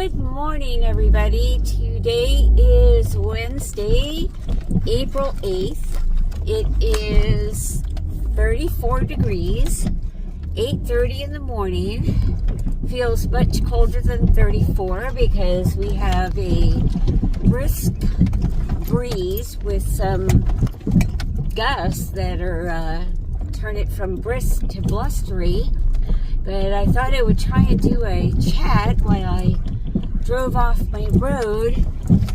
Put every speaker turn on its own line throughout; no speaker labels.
Good morning, everybody. Today is Wednesday, April 8th. It is 34 degrees, 8:30 in the morning. Feels much colder than 34 because we have a brisk breeze with some gusts that are turn it from brisk to blustery. But I thought I would try and do a chat while I drove off my road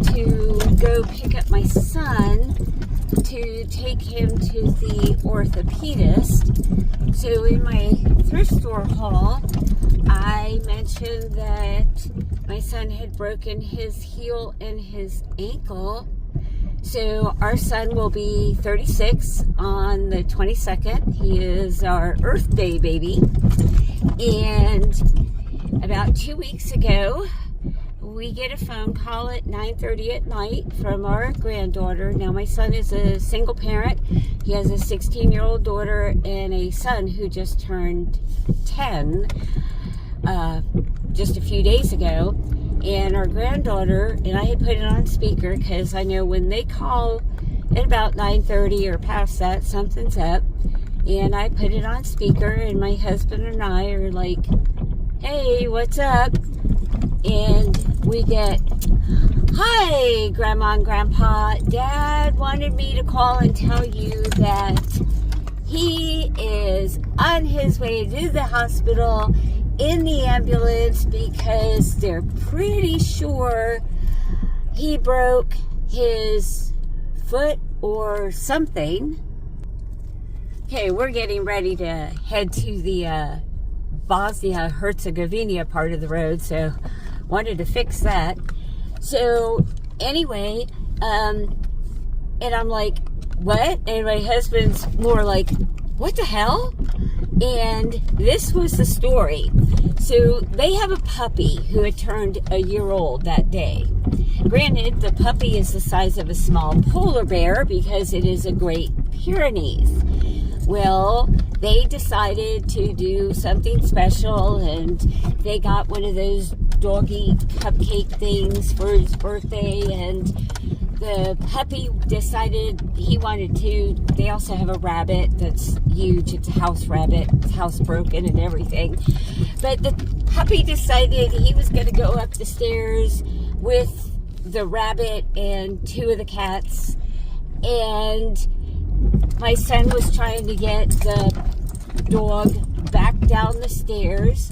to go pick up my son to take him to the orthopedist. So in my thrift store haul, I mentioned that my son had broken his heel and his ankle. So our son will be 36 on the 22nd. He is our Earth Day baby. And about 2 weeks ago, we get a phone call at 9:30 at night from our granddaughter. Now, my son is a single parent. He has a 16-year-old daughter and a son who just turned 10 just a few days ago. And our granddaughter, and I had put it on speaker because I know when they call at about 9:30 or past that, something's up. And I put it on speaker, and my husband and I are like, hey, what's up? And we get, hi, Grandma and Grandpa. Dad wanted me to call and tell you that he is on his way to the hospital in the ambulance because they're pretty sure he broke his foot or something. Okay, we're getting ready to head to the Bosnia-Herzegovina part of the road, so wanted to fix that. So anyway, and I'm like, what? And my husband's more like, what the hell? And this was the story. So they have a puppy who had turned a year old that day. Granted, the puppy is the size of a small polar bear because it is a Great Pyrenees. Well, they decided to do something special, and they got one of those doggy cupcake things for his birthday, and the puppy decided he wanted to. They also have a rabbit that's huge. It's a house rabbit. It's housebroken and everything. But the puppy decided he was going to go up the stairs with the rabbit and two of the cats, and my son was trying to get the dog back down the stairs,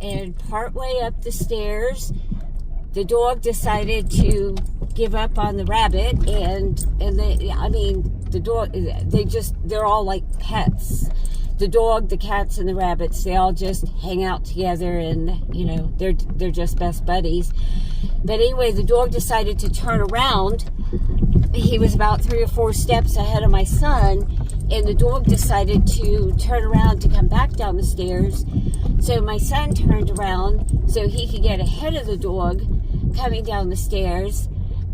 and partway up the stairs, the dog decided to give up on the rabbit, and the dog, they're all like pets. The dog, the cats, and the rabbits, they all just hang out together, and they're just best buddies. But anyway, the dog decided to turn around. He was about 3 or 4 steps ahead of my son, and the dog decided to turn around to come back down the stairs. So my son turned around so he could get ahead of the dog coming down the stairs,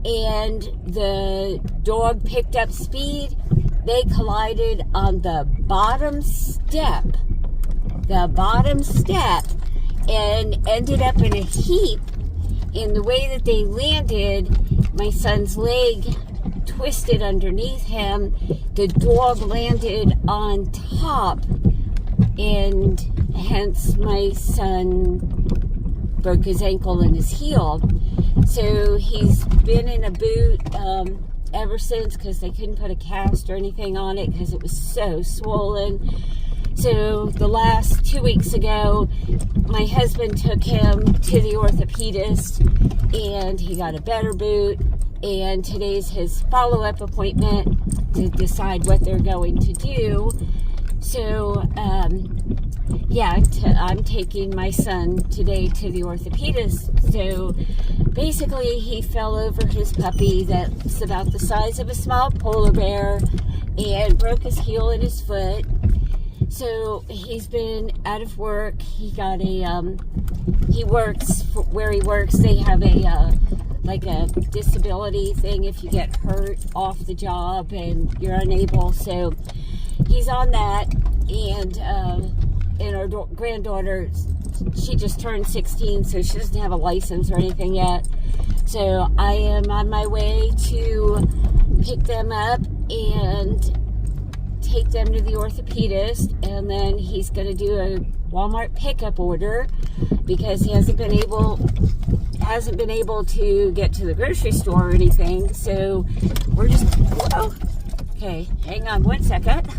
and the dog picked up speed. They collided on the bottom step, and ended up in a heap. In the way that they landed, my son's leg twisted underneath him. The dog landed on top, and hence my son broke his ankle and his heel. So he's been in a boot ever since because they couldn't put a cast or anything on it because it was so swollen. So the last 2 weeks ago, my husband took him to the orthopedist, and he got a better boot. And today's his follow-up appointment to decide what they're going to do. So, I'm taking my son today to the orthopedist. So basically, he fell over his puppy that's about the size of a small polar bear and broke his heel and his foot. So he's been out of work. He got he works where he works. They have a disability thing if you get hurt off the job and you're unable. So he's on that, and our granddaughter she just turned 16, so she doesn't have a license or anything yet. So I am on my way to pick them up and take them to the orthopedist, and then he's going to do a Walmart pickup order because he hasn't been able to get to the grocery store or anything. So we're just, okay, hang on one second.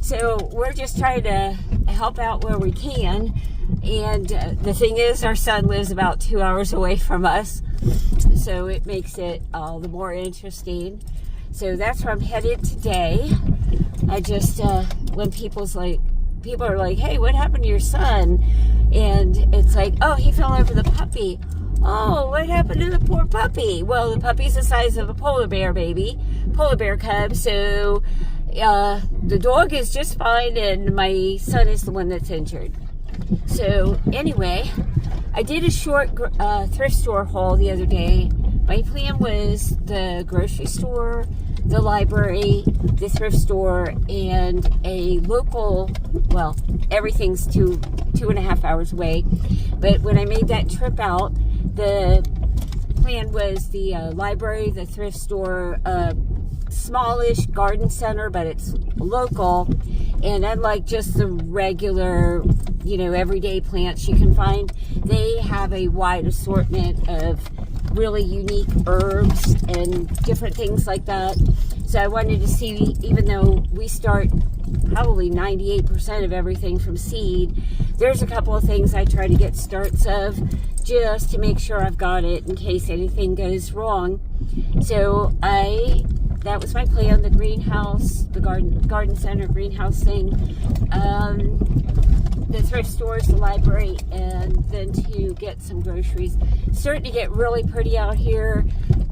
So we're just trying to help out where we can. And the thing is, our son lives about 2 hours away from us, so it makes it all the more interesting. So that's where I'm headed today. I just, when people are like, hey, what happened to your son? And it's like, oh, he fell over the puppy. Oh, what happened to the poor puppy? Well, the puppy's the size of a polar bear cub. So the dog is just fine, and my son is the one that's injured. So anyway, I did a short thrift store haul the other day. My plan was the grocery store, the library, the thrift store, and a local, well, everything's two and a half hours away. But when I made that trip out, the plan was the library, the thrift store, smallish garden center, but it's local. And unlike just the regular, everyday plants you can find, they have a wide assortment of really unique herbs and different things like that. So I wanted to see, even though we start probably 98% of everything from seed, there's a couple of things I try to get starts of just to make sure I've got it in case anything goes wrong. So that was my plan, the greenhouse, the garden center greenhouse thing, the thrift stores, the library, and then to get some groceries. It's starting to get really pretty out here.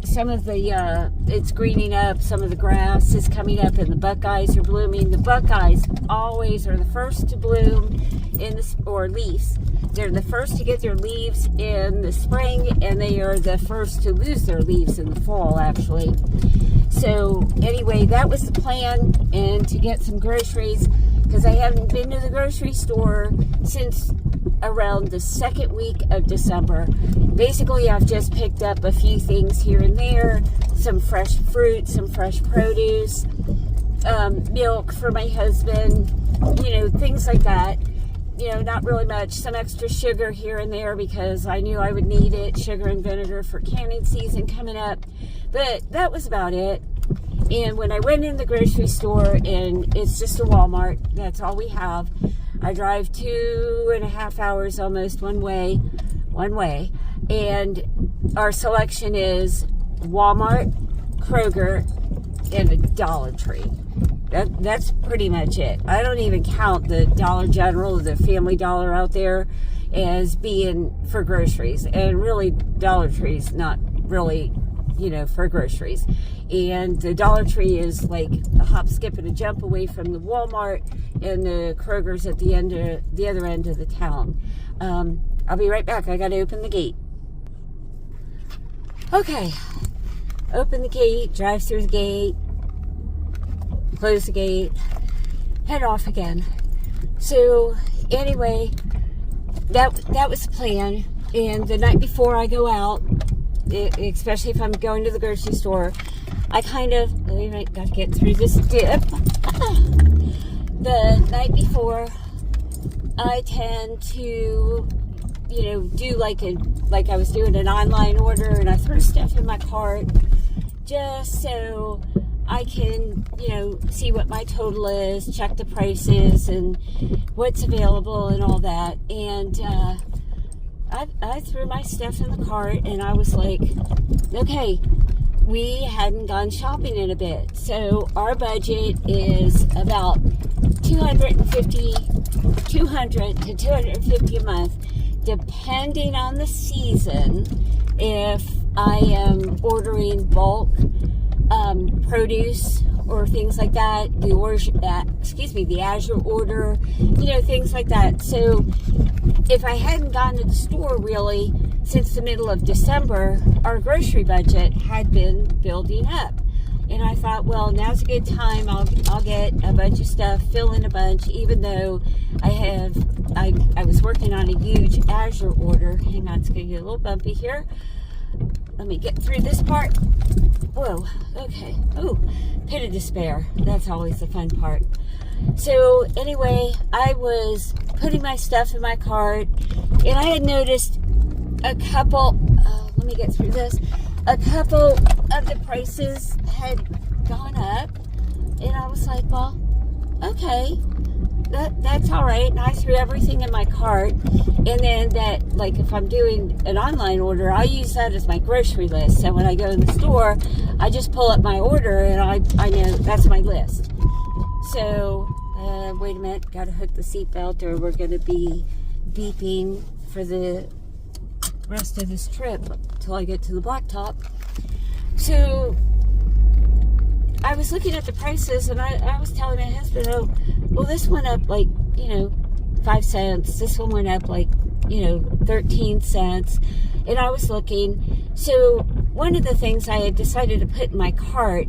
Some of the, it's greening up, some of the grass is coming up, and the buckeyes are blooming. The buckeyes always are the first to bloom or leaves. They're the first to get their leaves in the spring, and they are the first to lose their leaves in the fall, actually. So anyway, that was the plan, and to get some groceries, because I haven't been to the grocery store since around the second week of December. Basically, I've just picked up a few things here and there, some fresh fruit, some fresh produce, milk for my husband, things like that. Not really much. Some extra sugar here and there because I knew I would need it. Sugar and vinegar for canning season coming up. But that was about it. And when I went in the grocery store, and it's just a Walmart, that's all we have. I drive 2.5 hours almost one way. And our selection is Walmart, Kroger, and a Dollar Tree. That's pretty much it. I don't even count the Dollar General, the Family Dollar out there as being for groceries. And really, Dollar Tree's not really, for groceries. And the Dollar Tree is like a hop, skip, and a jump away from the Walmart, and the Kroger's at the other end of the town. I'll be right back. I got to open the gate. Okay. Open the gate, drive through the gate, close the gate, head off again. So anyway, that was the plan. And the night before I go out, especially if I'm going to the grocery store, I got to get through this dip. The night before, I tend to, do like I was doing an online order, and I throw stuff in my cart just so I can, see what my total is, check the prices and what's available and all that. And I threw my stuff in the cart, and I was like, okay, we hadn't gone shopping in a bit. So our budget is about $200 to $250 a month, depending on the season. If I am ordering bulk produce or things like that, the Azure order, things like that. So if I hadn't gone to the store really since the middle of December, our grocery budget had been building up. And I thought, well, now's a good time. I'll get a bunch of stuff, fill in a bunch, even though I was working on a huge Azure order. Hang on, it's going to get a little bumpy here. Let me get through this part. Whoa, okay. Oh, pit of despair. That's always the fun part. So anyway, I was putting my stuff in my cart, and I had noticed a couple, let me get through this, a couple of the prices had gone up, and I was like, well, okay, that's all right. And I threw everything in my cart, and then that, like, if I'm doing an online order, I use that as my grocery list. So when I go in the store, I just pull up my order, and I know that's my list. So, wait a minute, gotta hook the seatbelt, or we're gonna be beeping for the rest of this trip till I get to the blacktop. So I was looking at the prices, and I was telling my husband, oh, well, this went up like, 5 cents. This one went up like, 13 cents. And I was looking. So one of the things I had decided to put in my cart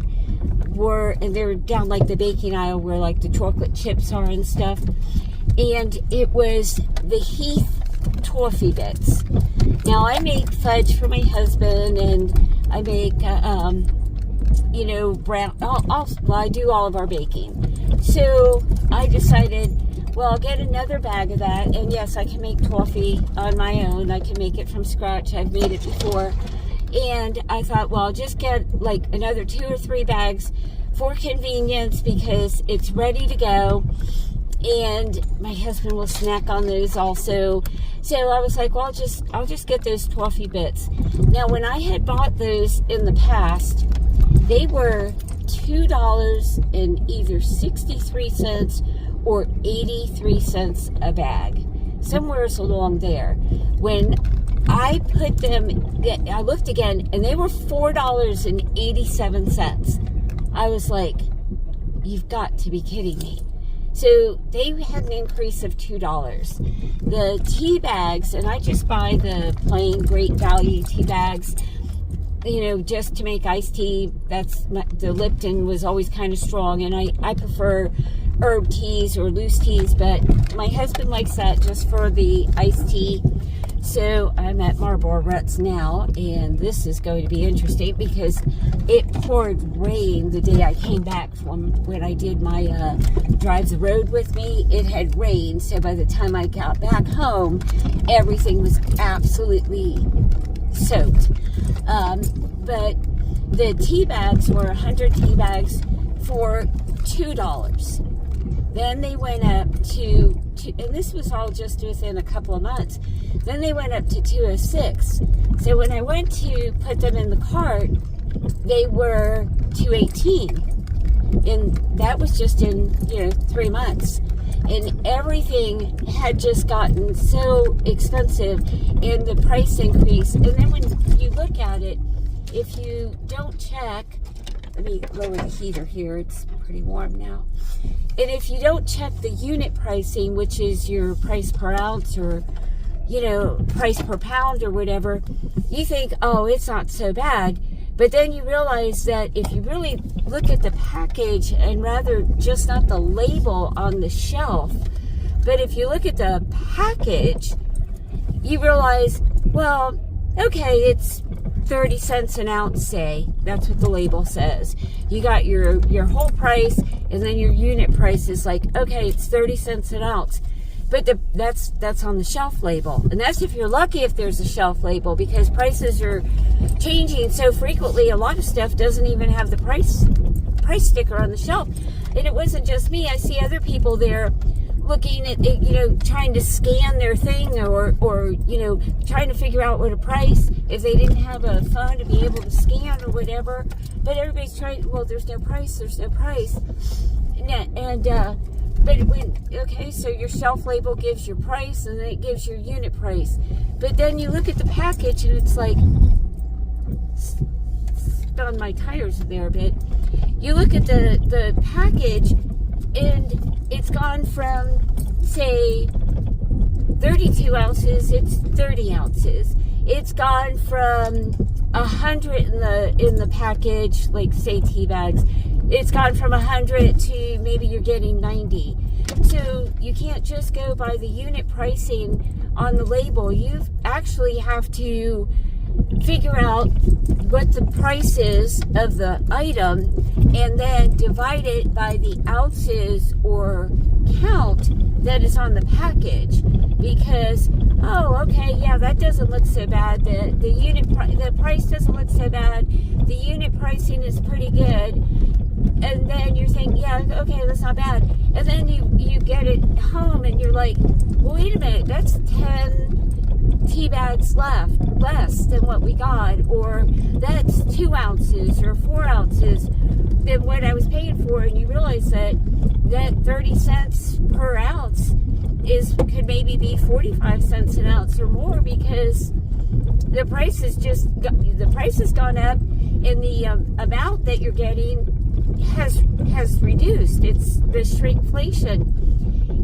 were, and they're down like the baking aisle where like the chocolate chips are and stuff. And it was the Heath toffee bits. Now I make fudge for my husband, and I make, brown. I do all of our baking. So I decided, well, I'll get another bag of that. And yes, I can make toffee on my own. I can make it from scratch. I've made it before. And I thought, well, I'll just get like another 2 or 3 bags for convenience because it's ready to go. And my husband will snack on those also. So I was like, well, I'll just get those toffee bits. Now, when I had bought those in the past, they were $2 and either 63 cents or 83 cents a bag, somewhere along there. When I put them, I looked again, and they were $4.87. I was like, you've got to be kidding me. So they had an increase of $2. The tea bags, and I just buy the plain Great Value tea bags, just to make iced tea. The Lipton was always kind of strong, and I prefer herb teas or loose teas, but my husband likes that just for the iced tea. So I'm at Marlboro Ruts now, and this is going to be interesting because it poured rain the day I came back from when I did my Drive the Road with me. It had rained, so by the time I got back home, everything was absolutely soaked. But the tea bags were 100 tea bags for $2. Then they went up to, and this was all just within a couple of months. Then they went up to $2.06. So when I went to put them in the cart, they were $2.18. And that was just in, 3 months. And everything had just gotten so expensive in the price increase. And then when you look at it, if you don't check, let me lower the heater here, it's pretty warm now. And if you don't check the unit pricing, which is your price per ounce or, price per pound or whatever, you think, oh, it's not so bad. But then you realize that if you really look at the package and rather just not the label on the shelf, but if you look at the package, you realize, well, okay, it's 30 cents an ounce, say. That's what the label says. You got your whole price, and then your unit price is like, okay, it's 30 cents an ounce. But that's on the shelf label. And that's if you're lucky if there's a shelf label, because prices are changing so frequently. A lot of stuff doesn't even have the price sticker on the shelf. And it wasn't just me. I see other people there looking at it, trying to scan their thing or trying to figure out what a price, if they didn't have a phone to be able to scan or whatever. But everybody's trying, well, there's no price. So your shelf label gives your price, and then it gives your unit price. But then you look at the package, and it's like, spun my tires there a bit. You look at the package, and it's gone from, say, 32 ounces, it's 30 ounces. It's gone from 100 in the package, like say tea bags. It's gone from 100 to maybe you're getting 90. So you can't just go by the unit pricing on the label. You actually have to figure out what the price is of the item and then divide it by the ounces or count that is on the package. Because, oh, okay, yeah, that doesn't look so bad. The price doesn't look so bad. The unit pricing is pretty good. And then you're saying, yeah, okay, that's not bad. And then you get it home and you're like, well, wait a minute, that's 10 tea bags less than what we got, or that's 2 ounces or 4 ounces than what I was paying for. And you realize that 30 cents per ounce could maybe be 45 cents an ounce or more, because the price has gone up, and the amount that you're getting has reduced. It's the shrinkflation.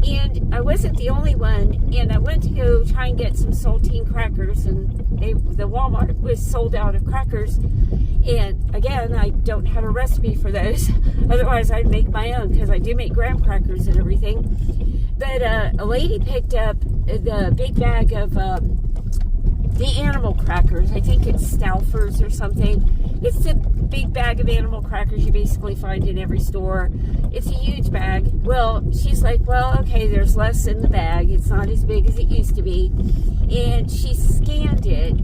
And I wasn't the only one, and I went to go try and get some saltine crackers, and the Walmart was sold out of crackers. And again, I don't have a recipe for those. Otherwise, I'd make my own, because I do make graham crackers and everything. But a lady picked up the big bag of the animal crackers. I think it's Stouffer's or something. It's a big bag of animal crackers you basically find in every store. It's a huge bag. Well, she's like, well, okay, there's less in the bag. It's not as big as it used to be. And she scanned it,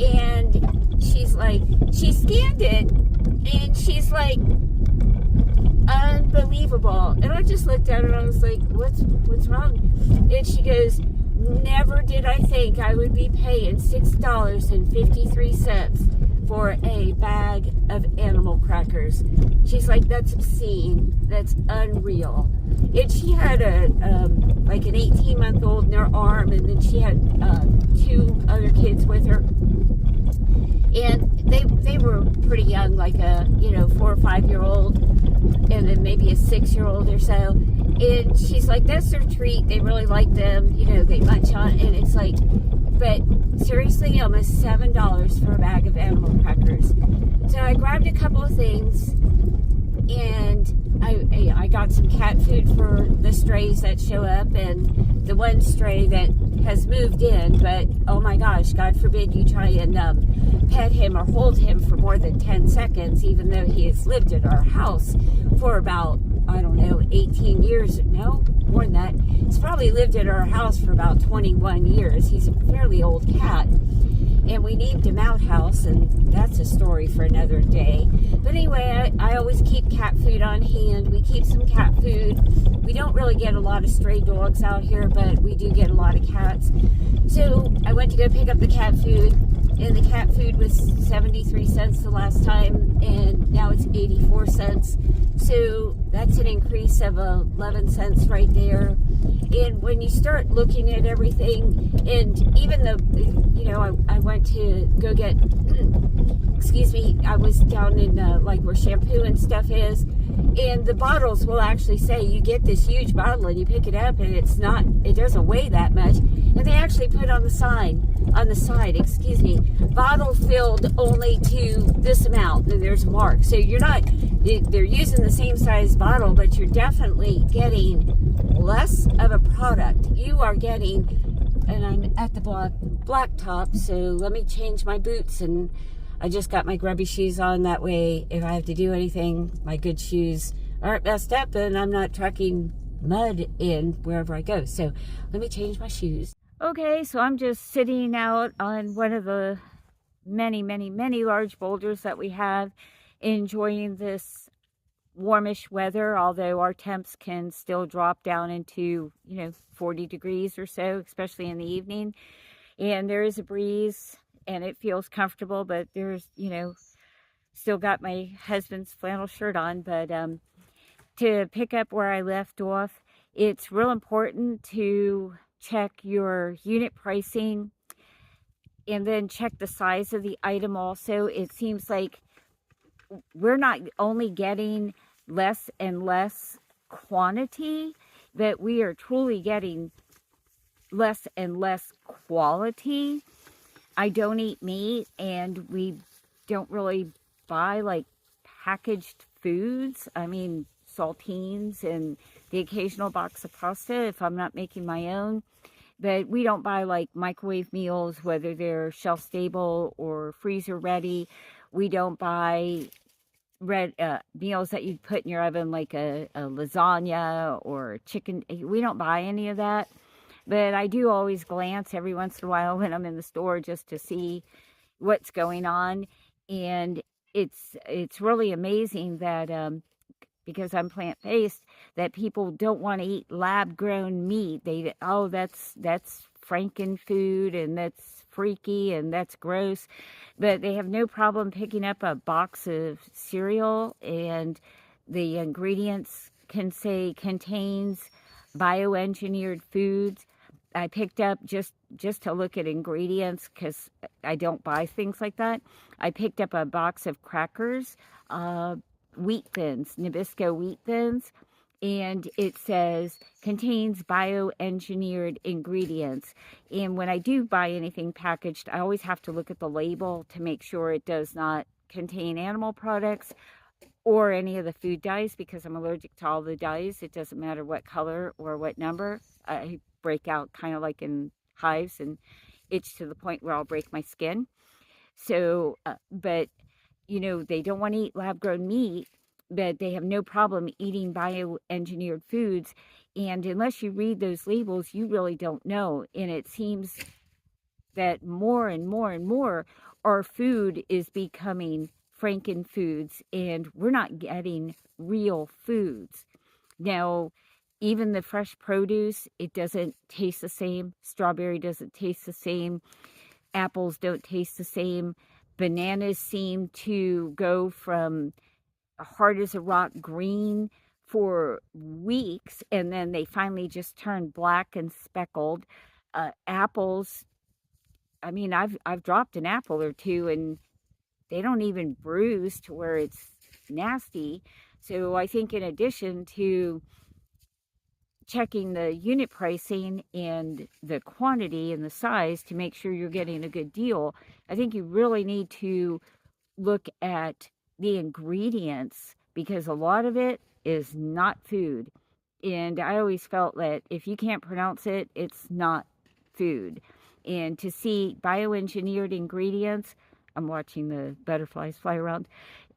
and she scanned it, and she's like, unbelievable. And I just looked at her and I was like, what's wrong? And she goes, never did I think I would be paying $6.53 for a bag of animal crackers. She's like, that's obscene. That's unreal. And she had like an 18-month-old in her arm, and then she had 2 other kids with her. And they were pretty young, like a 4 or 5-year-old, and then maybe a 6-year-old or so. And she's like, that's their treat. They really like them. They munch on. And it's like, but seriously, almost $7 for a bag of animal crackers. So I grabbed a couple of things, and I got some cat food for the strays that show up, and the one stray that has moved in. But oh my gosh, God forbid you try and pet him or hold him for more than 10 seconds, even though he has lived at our house for about, I don't know, 18 years. No, more than that. He's probably lived at our house for about 21 years. He's a fairly old cat. And we named him Outhouse, and that's a story for another day. But anyway, I always keep cat food on hand. We keep some cat food. We don't really get a lot of stray dogs out here, but we do get a lot of cats. So I went to go pick up the cat food, and the cat food was 73 cents the last time, and now it's 84 cents. So that's an increase of 11 cents right there. And when you start looking at everything, and even though, I went to go get, excuse me, I was down in like where shampoo and stuff is, and the bottles will actually say you get this huge bottle and you pick it up and it doesn't weigh that much. And they actually put on the side, bottle filled only to this amount, and there's a mark. So they're using the same size bottle, but you're definitely getting less of a product. You are getting, and I'm at the blacktop, so let me change my boots, and I just got my grubby shoes on. That way, if I have to do anything, my good shoes aren't messed up, and I'm not tracking mud in wherever I go. So let me change my shoes. Okay, so I'm just sitting out on one of the many, many, many large boulders that we have, enjoying this warmish weather, although our temps can still drop down into 40 degrees or so, especially in the evening. And there is a breeze, and it feels comfortable, but there's still got my husband's flannel shirt on. But to pick up where I left off, it's real important to check your unit pricing and then check the size of the item also. It seems like we're not only getting less and less quantity, but we are truly getting less and less quality. I don't eat meat, and we don't really buy like packaged foods. I mean, saltines and the occasional box of pasta if I'm not making my own. But we don't buy like microwave meals, whether they're shelf stable or freezer ready. We don't buy meals that you'd put in your oven, like a lasagna or chicken. We don't buy any of that. But I do always glance every once in a while when I'm in the store just to see what's going on. And it's really amazing that because I'm plant-based, that people don't want to eat lab-grown meat. They, oh, that's Franken food, and that's freaky, and that's gross. But they have no problem picking up a box of cereal, and the ingredients can say contains bioengineered foods. I picked up just to look at ingredients because I don't buy things like that. I picked up a box of crackers, wheat thins, Nabisco wheat thins, and it says contains bioengineered ingredients. And when I do buy anything packaged, I always have to look at the label to make sure it does not contain animal products or any of the food dyes, because I'm allergic to all the dyes. It doesn't matter what color or what number. I break out kind of like in hives and itch to the point where I'll break my skin. So, but you know, they don't want to eat lab grown meat, but they have no problem eating bioengineered foods. And unless you read those labels, you really don't know. And it seems that more and more and more, our food is becoming Franken foods, and we're not getting real foods. Now, even the fresh produce, it doesn't taste the same. Strawberry doesn't taste the same. Apples don't taste the same. Bananas seem to go from hard as a rock green for weeks, and then they finally just turn black and speckled. Apples, I mean, I've dropped an apple or two, and they don't even bruise to where it's nasty. So I think in addition to checking the unit pricing and the quantity and the size to make sure you're getting a good deal, I think you really need to look at the ingredients, because a lot of it is not food. And I always felt that if you can't pronounce it, it's not food. And to see bioengineered ingredients, I'm watching the butterflies fly around.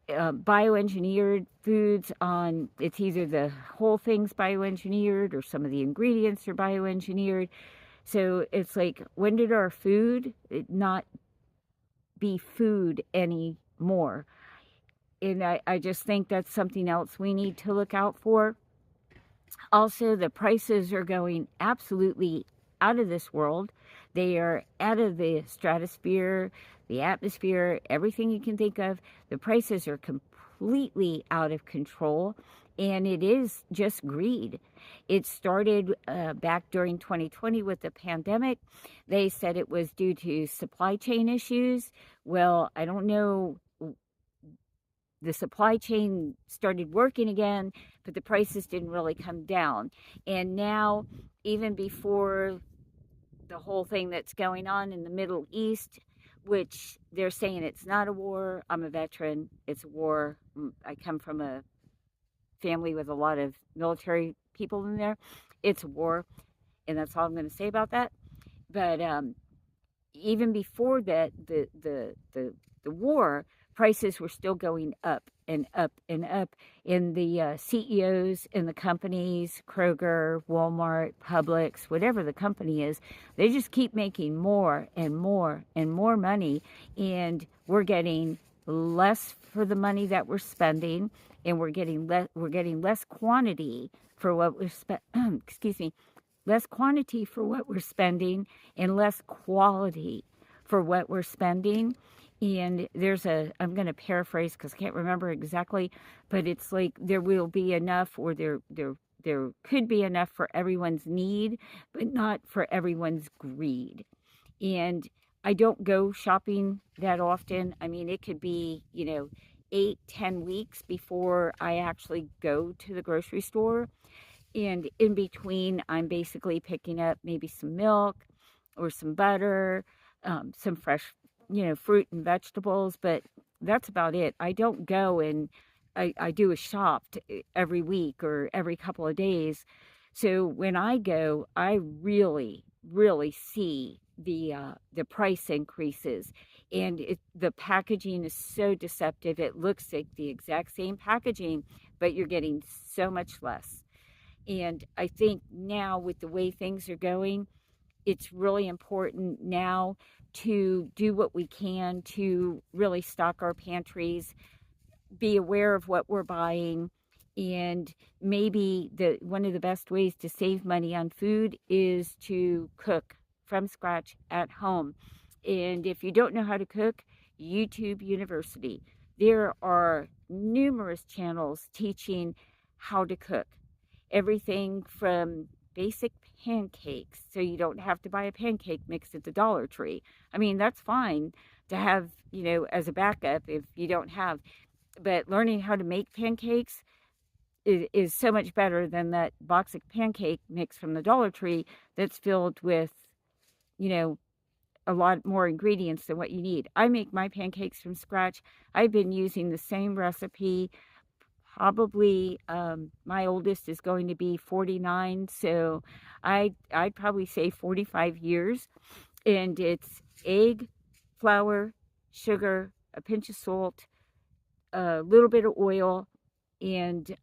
Bioengineered foods on, it's either the whole thing's bioengineered or some of the ingredients are bioengineered. So it's like, when did our food not be food anymore? And I just think that's something else we need to look out for. Also, the prices are going absolutely out of this world. They are out of the stratosphere, the atmosphere, everything you can think of. The prices are completely out of control, and it is just greed. It started back during 2020 with the pandemic. They said it was due to supply chain issues. Well, I don't know. The supply chain started working again, but the prices didn't really come down. And now, even before the whole thing that's going on in the Middle East, which they're saying it's not a war. I'm a veteran. It's a war. I come from a family with a lot of military people in there. It's a war, and that's all I'm going to say about that. But even before that, the war, prices were still going up and up and up. And the CEOs in the companies, Kroger, Walmart, Publix, whatever the company is, they just keep making more and more and more money. And we're getting less for the money that we're spending, and we're getting less quantity for what we're excuse me, less quantity for what we're spending, and less quality for what we're spending. And there's I'm going to paraphrase because I can't remember exactly, but it's like there will be enough, or there could be enough for everyone's need, but not for everyone's greed. And I don't go shopping that often. I mean, it could be, 8-10 weeks before I actually go to the grocery store. And in between, I'm basically picking up maybe some milk or some butter, some fresh, fruit and vegetables. But that's about it. I don't go and I do a shop every week or every couple of days. So when I go, I really, really see the price increases, and the packaging is so deceptive. It looks like the exact same packaging, but you're getting so much less. And I think now, with the way things are going, it's really important now to do what we can to really stock our pantries, be aware of what we're buying, and maybe one of the best ways to save money on food is to cook from scratch at home. And if you don't know how to cook, YouTube University. There are numerous channels teaching how to cook. Everything from basic pancakes, so you don't have to buy a pancake mix at the Dollar Tree. I mean, that's fine to have, as a backup if you don't have, but learning how to make pancakes is so much better than that box of pancake mix from the Dollar Tree that's filled with, you know, a lot more ingredients than what you need. I make my pancakes from scratch. I've been using the same recipe. Probably my oldest is going to be 49, so I'd probably say 45 years. And it's egg, flour, sugar, a pinch of salt, a little bit of oil, and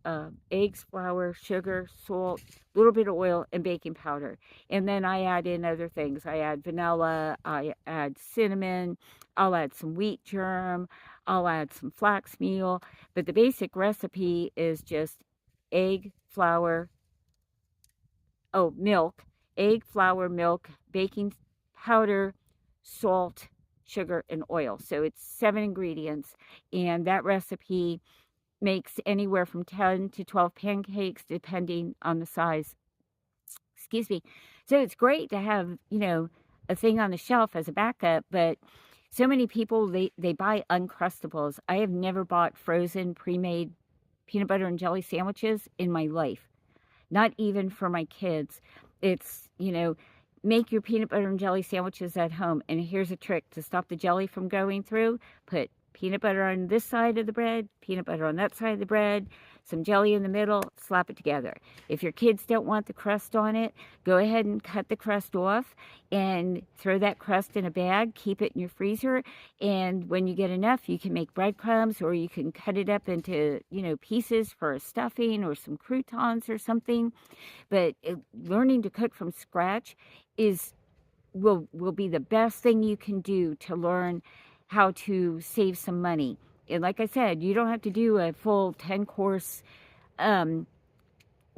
eggs, flour, sugar, salt, a little bit of oil, and baking powder. And then I add in other things. I add vanilla, I add cinnamon, I'll add some wheat germ, I'll add some flax meal. But the basic recipe is just egg, flour, milk, egg, flour, milk, baking powder, salt, sugar, and oil. So it's 7 ingredients. And that recipe makes anywhere from 10 to 12 pancakes depending on the size. Excuse me. So it's great to have, a thing on the shelf as a backup, but so many people, they buy Uncrustables. I have never bought frozen pre-made peanut butter and jelly sandwiches in my life. Not even for my kids. It's, make your peanut butter and jelly sandwiches at home. And here's a trick to stop the jelly from going through. Put peanut butter on this side of the bread, peanut butter on that side of the bread, some jelly in the middle, slap it together. If your kids don't want the crust on it, go ahead and cut the crust off and throw that crust in a bag, keep it in your freezer, and when you get enough, you can make breadcrumbs, or you can cut it up into, pieces for a stuffing or some croutons or something. But learning to cook from scratch will be the best thing you can do to learn how to save some money. And like I said, you don't have to do a full 10-course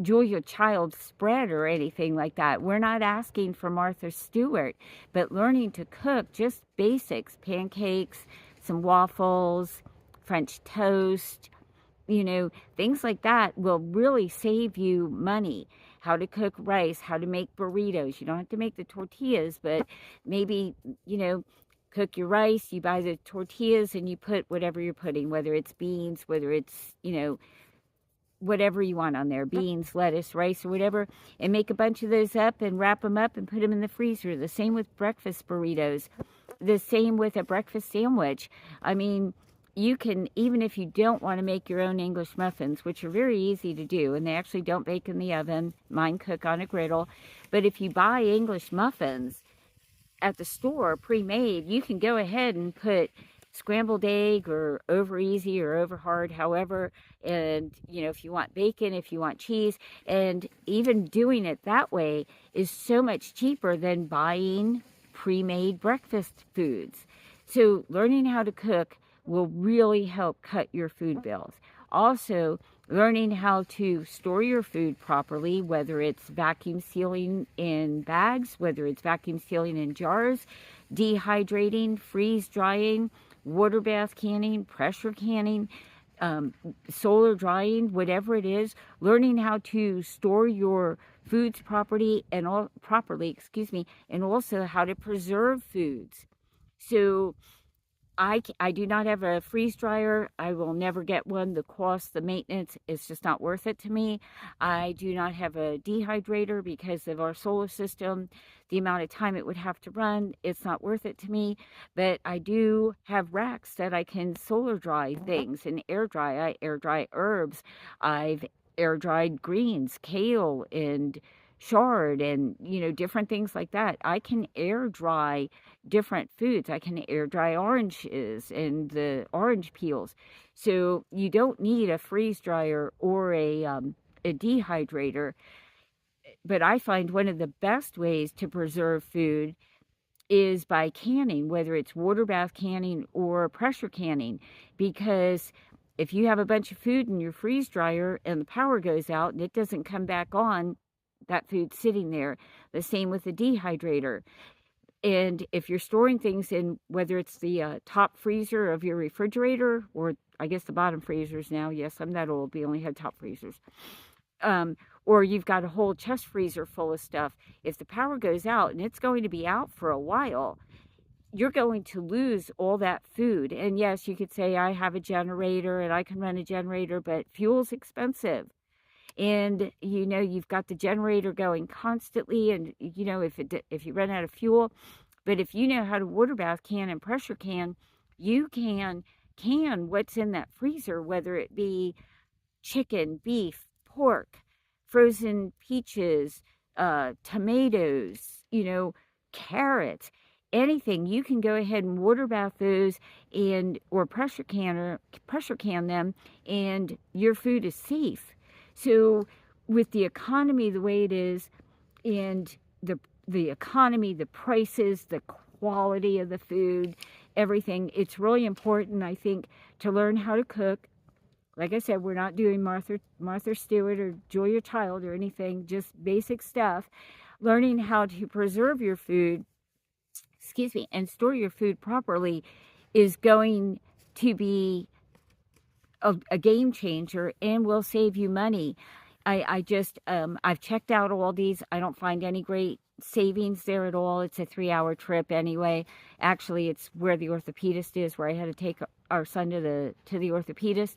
Julia Child spread or anything like that. We're not asking for Martha Stewart, but learning to cook just basics, pancakes, some waffles, French toast, things like that will really save you money. How to cook rice, how to make burritos. You don't have to make the tortillas, but maybe, cook your rice, you buy the tortillas, and you put whatever you're putting, whether it's beans, whether it's, whatever you want on there, beans, lettuce, rice, or whatever, and make a bunch of those up and wrap them up and put them in the freezer. The same with breakfast burritos. The same with a breakfast sandwich. I mean, you can, even if you don't want to make your own English muffins, which are very easy to do, and they actually don't bake in the oven. Mine cook on a griddle. But if you buy English muffins at the store pre-made, you can go ahead and put scrambled egg or over easy or over hard, however, and if you want bacon, if you want cheese, and even doing it that way is so much cheaper than buying pre-made breakfast foods. So learning how to cook will really help cut your food bills. Also, learning how to store your food properly, whether it's vacuum sealing in bags, whether it's vacuum sealing in jars, dehydrating, freeze drying, water bath canning, pressure canning, solar drying, whatever it is, learning how to store your foods properly and also how to preserve foods. So I do not have a freeze dryer. I will never get one. The cost, the maintenance, is just not worth it to me. I do not have a dehydrator because of our solar system. The amount of time it would have to run, it's not worth it to me. But I do have racks that I can solar dry things and air dry. I air dry herbs. I've air dried greens, kale, and chard, and different things like that. I can air dry different foods. I can air dry oranges and the orange peels. So you don't need a freeze dryer or a dehydrator. But I find one of the best ways to preserve food is by canning, whether it's water bath canning or pressure canning. Because if you have a bunch of food in your freeze dryer and the power goes out and it doesn't come back on, that food's sitting there. The same with the dehydrator. And if you're storing things in, whether it's the top freezer of your refrigerator, or I guess the bottom freezers now, yes, I'm that old, we only had top freezers, or you've got a whole chest freezer full of stuff, if the power goes out and it's going to be out for a while, you're going to lose all that food. And yes, you could say, I have a generator and I can run a generator, but fuel's expensive. And you've got the generator going constantly, and if you run out of fuel. But if you know how to water bath can and pressure can, you can what's in that freezer, whether it be chicken, beef, pork, frozen peaches, tomatoes, carrots, anything. You can go ahead and water bath those, and or pressure can them, and your food is safe. So with the economy the way it is, and the economy, the prices, the quality of the food, everything, it's really important, I think, to learn how to cook. Like I said, we're not doing Martha Stewart or Julia Child or anything, just basic stuff. Learning how to preserve your food, and store your food properly is going to be a game changer and will save you money. I've checked out all these. I don't find any great savings there at all. It's a 3-hour trip anyway. Actually, it's where the orthopedist is, where I had to take our son to the orthopedist.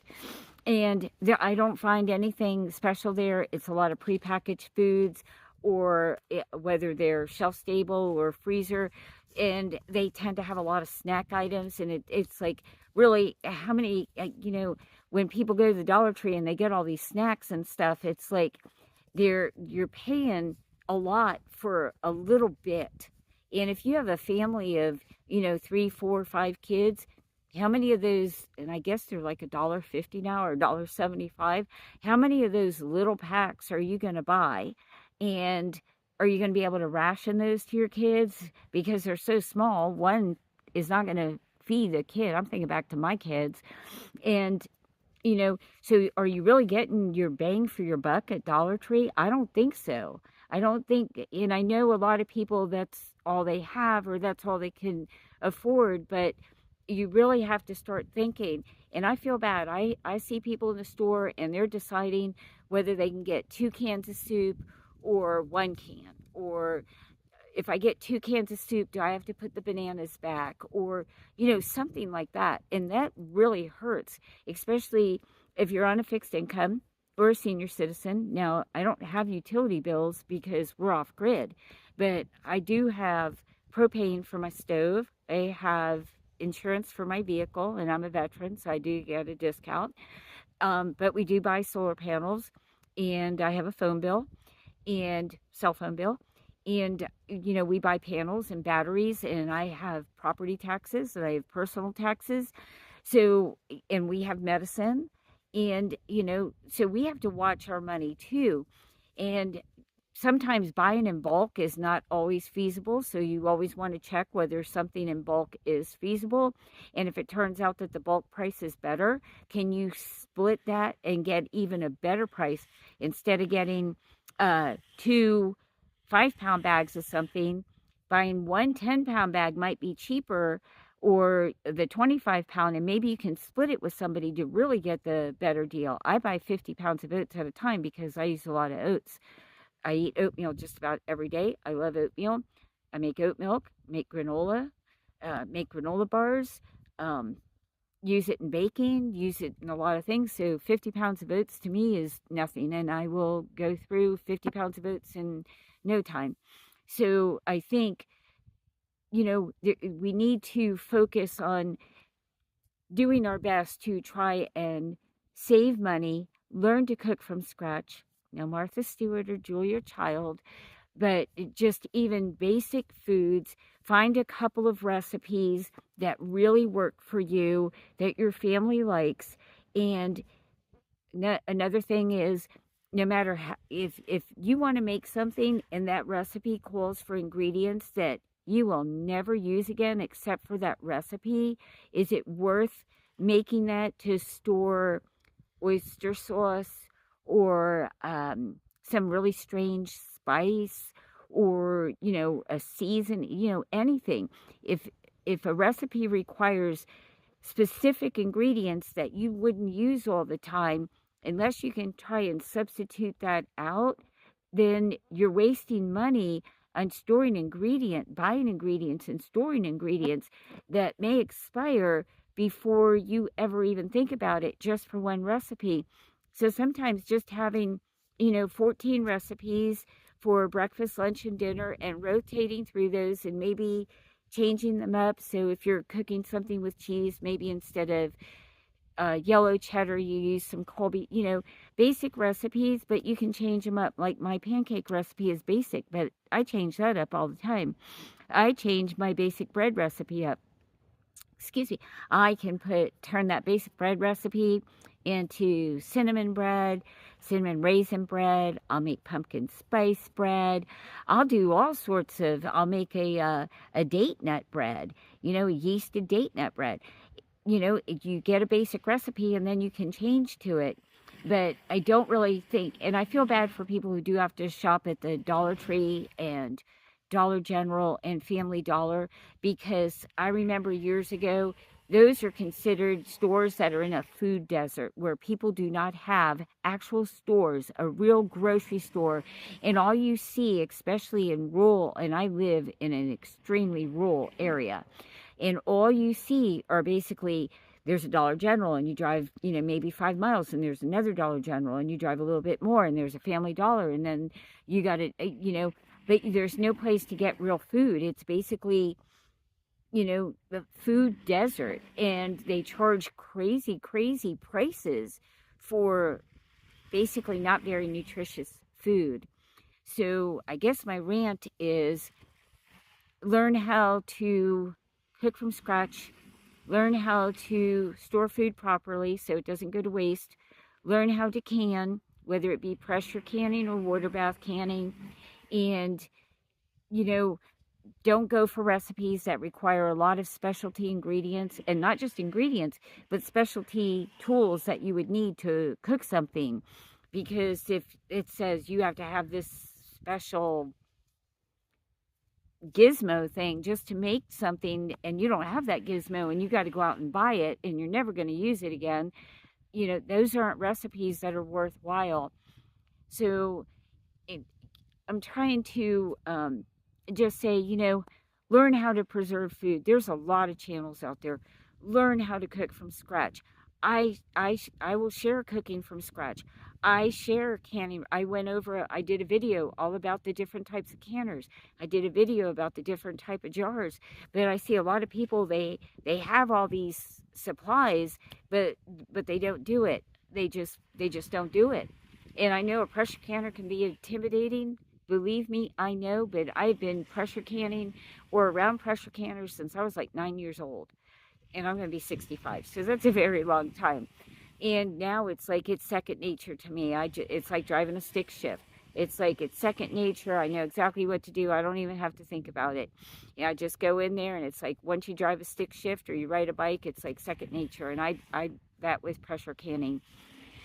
And I don't find anything special there. It's a lot of prepackaged foods, or whether they're shelf stable or freezer. And they tend to have a lot of snack items. And it's like, really, how many, when people go to the Dollar Tree and they get all these snacks and stuff, it's like you're paying a lot for a little bit. And if you have a family of 3, 4, 5 kids, how many of those, and I guess they're like $1.50 now or $1.75, how many of those little packs are you going to buy? And are you going to be able to ration those to your kids? Because they're so small, one is not going to feed the kid. I'm thinking back to my kids. And so are you really getting your bang for your buck at Dollar Tree? I don't think so. I don't think, and I know a lot of people, that's all they have, or that's all they can afford, but you really have to start thinking. And I feel bad. I see people in the store and they're deciding whether they can get 2 cans of soup or 1 can, or if I get 2 cans of soup, do I have to put the bananas back? Or, something like that. And that really hurts, especially if you're on a fixed income or a senior citizen. Now, I don't have utility bills because we're off grid, but I do have propane for my stove. I have insurance for my vehicle, and I'm a veteran, so I do get a discount. But we do buy solar panels, and I have a phone bill and cell phone bill. And, we buy panels and batteries, and I have property taxes, and I have personal taxes. So, and we have medicine, and, so we have to watch our money too. And sometimes buying in bulk is not always feasible. So you always want to check whether something in bulk is feasible. And if it turns out that the bulk price is better, can you split that and get even a better price instead of getting 2 5-pound bags of something? Buying 1 10-pound bag might be cheaper, or the 25-pound, and maybe you can split it with somebody to really get the better deal. I buy 50 pounds of oats at a time because I use a lot of oats. I eat oatmeal just about every day. I love oatmeal. I make oat milk, make granola bars. um, use it in baking, use it in a lot of things. So 50 pounds of oats to me is nothing, and I will go through 50 pounds of oats in no time. So I think, we need to focus on doing our best to try and save money, learn to cook from scratch. Now, Martha Stewart or Julia Child, but just even basic foods. Find a couple of recipes that really work for you, that your family likes. And another thing is, no matter how, if you want to make something and that recipe calls for ingredients that you will never use again except for that recipe, is it worth making that to store oyster sauce or some really strange spice, or a season, anything? If a recipe requires specific ingredients that you wouldn't use all the time, unless you can try and substitute that out, then you're wasting money on buying ingredients and storing ingredients that may expire before you ever even think about it, just for one recipe. So sometimes just having, 14 recipes for breakfast, lunch, and dinner, and rotating through those, and maybe changing them up. So if you're cooking something with cheese, maybe instead of yellow cheddar, you use some Colby, basic recipes, but you can change them up. Like my pancake recipe is basic, but I change that up all the time. I change my basic bread recipe up. Excuse me. I can turn that basic bread recipe into cinnamon bread, cinnamon raisin bread. I'll make pumpkin spice bread. I'll make a date nut bread, a yeasted date nut bread. You get a basic recipe and then you can change to it. But I don't really think, and I feel bad for people who do have to shop at the Dollar Tree and Dollar General and Family Dollar, because I remember years ago, those are considered stores that are in a food desert, where people do not have actual stores, a real grocery store. And all you see, especially in rural, and I live in an extremely rural area, and all you see are basically, there's a Dollar General, and you drive, maybe 5 miles, and there's another Dollar General, and you drive a little bit more, and there's a Family Dollar, and then you got it, but there's no place to get real food. It's basically, the food desert, and they charge crazy, crazy prices for basically not very nutritious food. So I guess my rant is, learn how to cook from scratch, learn how to store food properly so it doesn't go to waste, learn how to can, whether it be pressure canning or water bath canning, and, don't go for recipes that require a lot of specialty ingredients, and not just ingredients, but specialty tools that you would need to cook something. Because if it says you have to have this special gizmo thing just to make something, and you don't have that gizmo, and you got to go out and buy it, and you're never going to use it again, those aren't recipes that are worthwhile. So I'm trying to just say, learn how to preserve food. There's a lot of channels out there. Learn how to cook from scratch. I will share cooking from scratch. I share canning. I did a video all about the different types of canners. I did a video about the different type of jars. But I see a lot of people, they have all these supplies, but they don't do it. They just don't do it. And I know a pressure canner can be intimidating. Believe me, I know, but I've been pressure canning or around pressure canners since I was like 9 years old. And I'm going to be 65, so that's a very long time. And now it's like it's second nature to me. It's like driving a stick shift. It's like it's second nature. I know exactly what to do. I don't even have to think about it. I just go in there, and it's like once you drive a stick shift or you ride a bike, it's like second nature. And I that with pressure canning.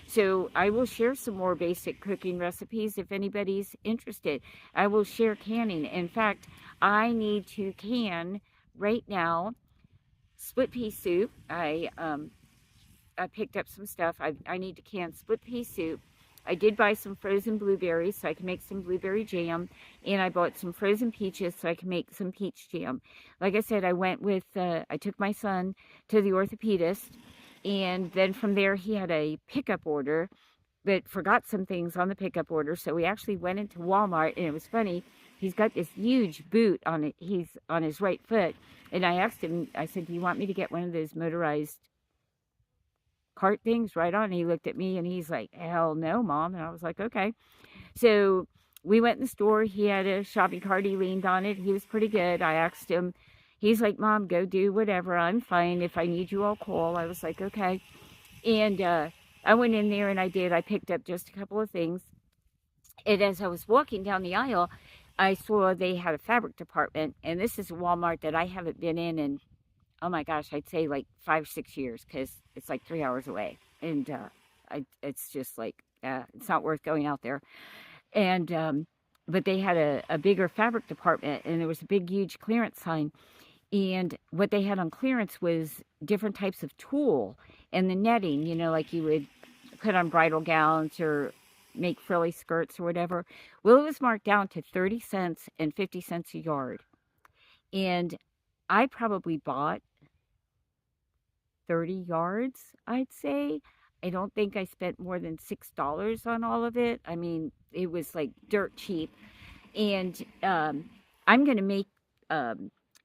So I will share some more basic cooking recipes if anybody's interested. I will share canning. In fact, I need to can right now split pea soup. I picked up some stuff. I need to can split pea soup. I did buy some frozen blueberries so I can make some blueberry jam, and I bought some frozen peaches so I can make some peach jam. Like I said, I took my son to the orthopedist, and then from there he had a pickup order, but forgot some things on the pickup order. So we actually went into Walmart, and it was funny. He's got this huge boot on it. He's on his right foot. And I asked him, I said, do you want me to get one of those motorized cart things right on? And he looked at me and he's like, hell no, Mom. And I was like, okay. So we went in the store. He had a shopping cart. He leaned on it. He was pretty good. I asked him, he's like, Mom, go do whatever. I'm fine. If I need you, I'll call. I was like, okay. And I went in there and I picked up just a couple of things. And as I was walking down the aisle, I saw they had a fabric department. And this is a Walmart that I haven't been in, oh my gosh, I'd say like 5 or 6 years, because it's like 3 hours away. And it's just like, it's not worth going out there. And but they had a bigger fabric department, and there was a big, huge clearance sign. And what they had on clearance was different types of tulle and the netting, like you would put on bridal gowns or make frilly skirts or whatever. Well, it was marked down to 30 cents and 50 cents a yard. And I probably bought 30 yards, I'd say. I don't think I spent more than $6 on all of it. I mean, it was like dirt cheap. And I'm going to make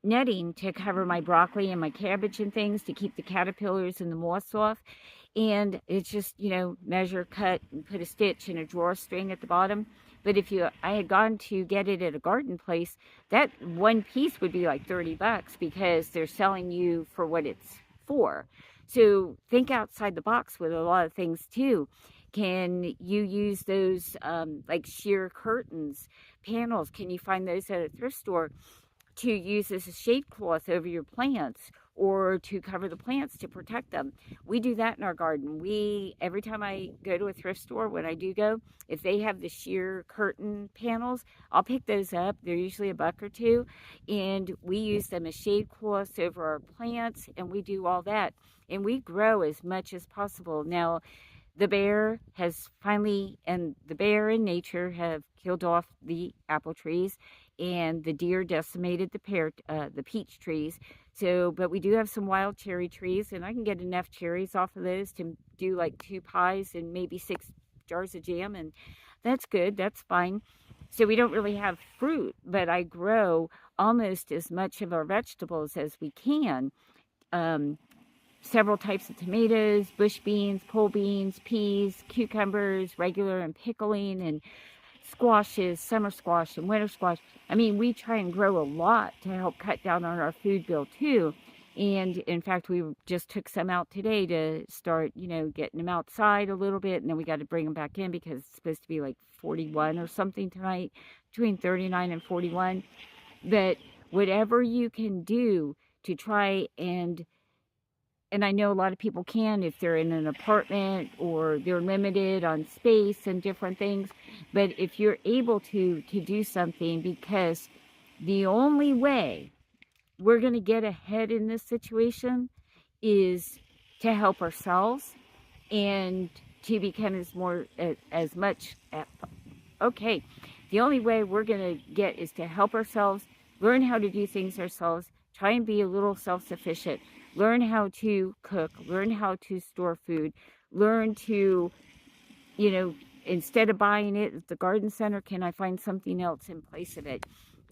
netting to cover my broccoli and my cabbage and things to keep the caterpillars and the moths off. And it's just, measure, cut, and put a stitch and a drawstring at the bottom. But I had gone to get it at a garden place, that one piece would be like $30 because they're selling you for what it's for. So think outside the box with a lot of things too. Can you use those like sheer curtains, panels? Can you find those at a thrift store to use as a shade cloth over your plants, or to cover the plants to protect them? We do that in our garden. Every time I go to a thrift store, when I do go, if they have the sheer curtain panels, I'll pick those up. They're usually $1 or $2, and we use them as shade cloths over our plants, and we do all that. And we grow as much as possible. Now, the bear and nature have killed off the apple trees, and the deer decimated the peach trees. So, but we do have some wild cherry trees, and I can get enough cherries off of those to do like 2 pies and maybe 6 jars of jam, and that's good. That's fine. So we don't really have fruit, but I grow almost as much of our vegetables as we can. Several types of tomatoes, bush beans, pole beans, peas, cucumbers, regular and pickling, and squashes, summer squash and winter squash. I mean, we try and grow a lot to help cut down on our food bill too. And in fact, we just took some out today to start, getting them outside a little bit. And then we got to bring them back in because it's supposed to be like 41 or something tonight, between 39 and 41. But whatever you can do to try and I know a lot of people can if they're in an apartment or they're limited on space and different things. But if you're able to do something, because the only way we're going to get ahead in this situation is to help ourselves and to become the only way we're going to get is to help ourselves, learn how to do things ourselves, try and be a little self-sufficient. Learn how to cook, learn how to store food, learn to, instead of buying it at the garden center, can I find something else in place of it?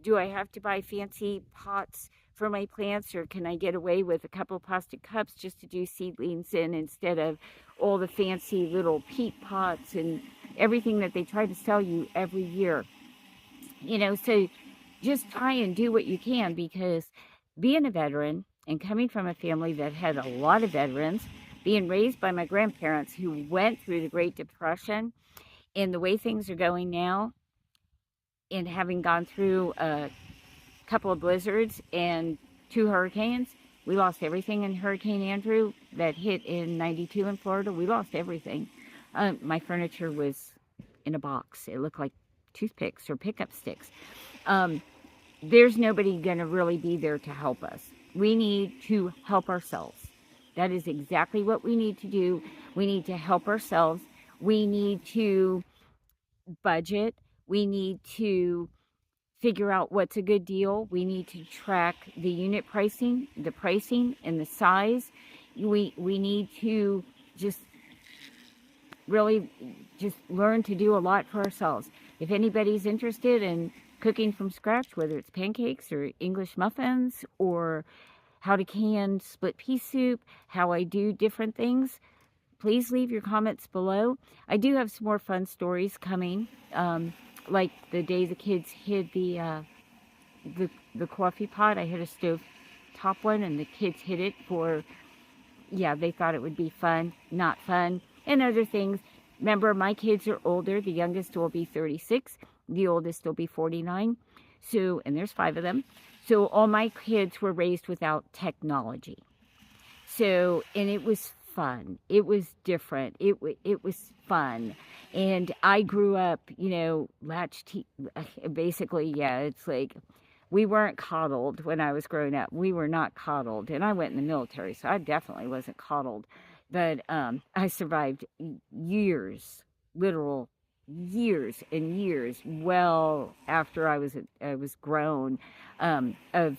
Do I have to buy fancy pots for my plants, or can I get away with a couple of plastic cups just to do seedlings in instead of all the fancy little peat pots and everything that they try to sell you every year? So just try and do what you can, because being a veteran and coming from a family that had a lot of veterans, being raised by my grandparents who went through the Great Depression, and the way things are going now, and having gone through a couple of blizzards and 2 hurricanes, we lost everything in Hurricane Andrew that hit in '92 in Florida. We lost everything. My furniture was in a box. It looked like toothpicks or pickup sticks. There's nobody going to really be there to help us. We need to help ourselves. That is exactly what we need to do. We need to help ourselves. We need to budget. We need to figure out what's a good deal. We need to track the unit pricing, and the size. We need to just really just learn to do a lot for ourselves. If anybody's interested in cooking from scratch, whether it's pancakes or English muffins or how to can split pea soup, how I do different things, please leave your comments below. I do have some more fun stories coming, like the day the kids hid the coffee pot. I hid a stove top one, and the kids hid it for, yeah, they thought it would be fun, not fun, and other things. Remember, my kids are older. The youngest will be 36. The oldest will be 49. So, and there's 5 of them. So all my kids were raised without technology. So, and it was fun. It was different. It was fun. And I grew up, you know, latchkey, basically, yeah, it's like, we weren't coddled when I was growing up. We were not coddled. And I went in the military, so I definitely wasn't coddled. But I survived years, literal years and years, well after I was grown, of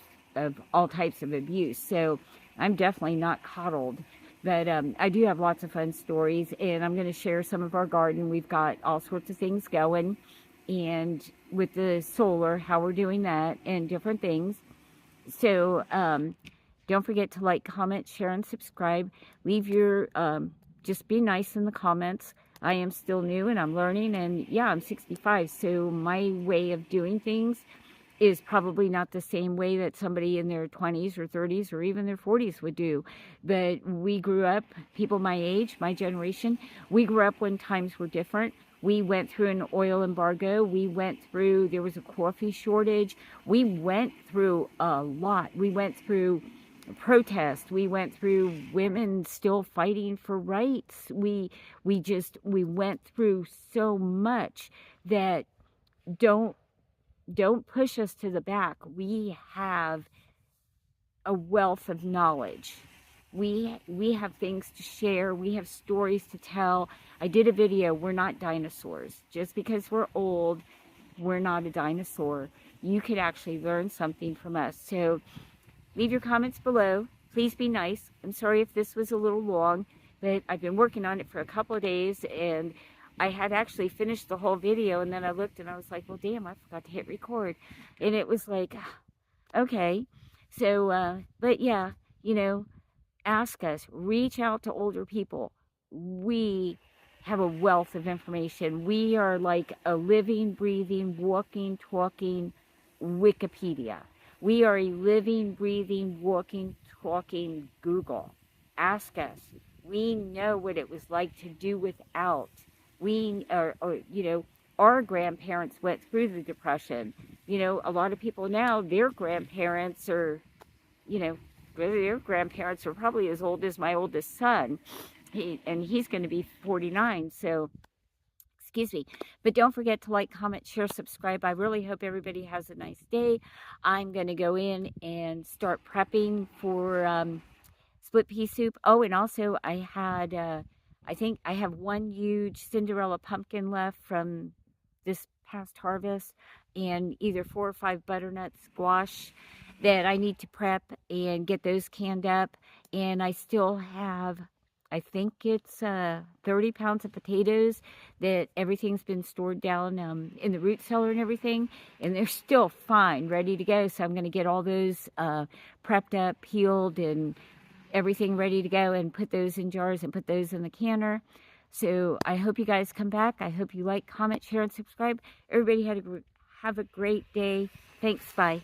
all types of abuse. So I'm definitely not coddled. But I do have lots of fun stories, and I'm going to share some of our garden. We've got all sorts of things going, and with the solar, how we're doing that, and different things. So don't forget to like, comment, share, and subscribe. Leave your, just be nice in the comments. I am still new, and I'm learning, and yeah, I'm 65, so my way of doing things is probably not the same way that somebody in their 20s or 30s or even their 40s would do. But we grew up, people my age, my generation, we grew up when times were different. We went through an oil embargo. We went through, there was a coffee shortage. We went through a lot. We went through protest. We went through women still fighting for rights. We went through so much that don't push us to the back. We have a wealth of knowledge. We have things to share. We have stories to tell. I did a video. We're not dinosaurs. Just because we're old, we're not a dinosaur. You could actually learn something from us. So leave your comments below. Please be nice. I'm sorry if this was a little long, but I've been working on it for a couple of days, and I had actually finished the whole video, and then I looked and I was like, well, damn, I forgot to hit record. And it was like, okay. So, but yeah, you know, ask us, reach out to older people. We have a wealth of information. We are like a living, breathing, walking, talking Wikipedia. We are a living, breathing, walking, talking Google. Ask us. We know what it was like to do without. We are, you know, our grandparents went through the Depression. You know, a lot of people now, their grandparents are, you know, their grandparents are probably as old as my oldest son. And he's going to be 49, so, excuse me. But don't forget to like, comment, share, subscribe. I really hope everybody has a nice day. I'm going to go in and start prepping for split pea soup. Oh, and also I had, I think I have one huge Cinderella pumpkin left from this past harvest, and either 4 or 5 butternut squash that I need to prep and get those canned up. And I still have, I think it's 30 pounds of potatoes that everything's been stored down in the root cellar and everything, and they're still fine, ready to go. So I'm going to get all those prepped up, peeled, and everything ready to go, and put those in jars and put those in the canner. So I hope you guys come back. I hope you like, comment, share, and subscribe. Everybody have a great day. Thanks. Bye.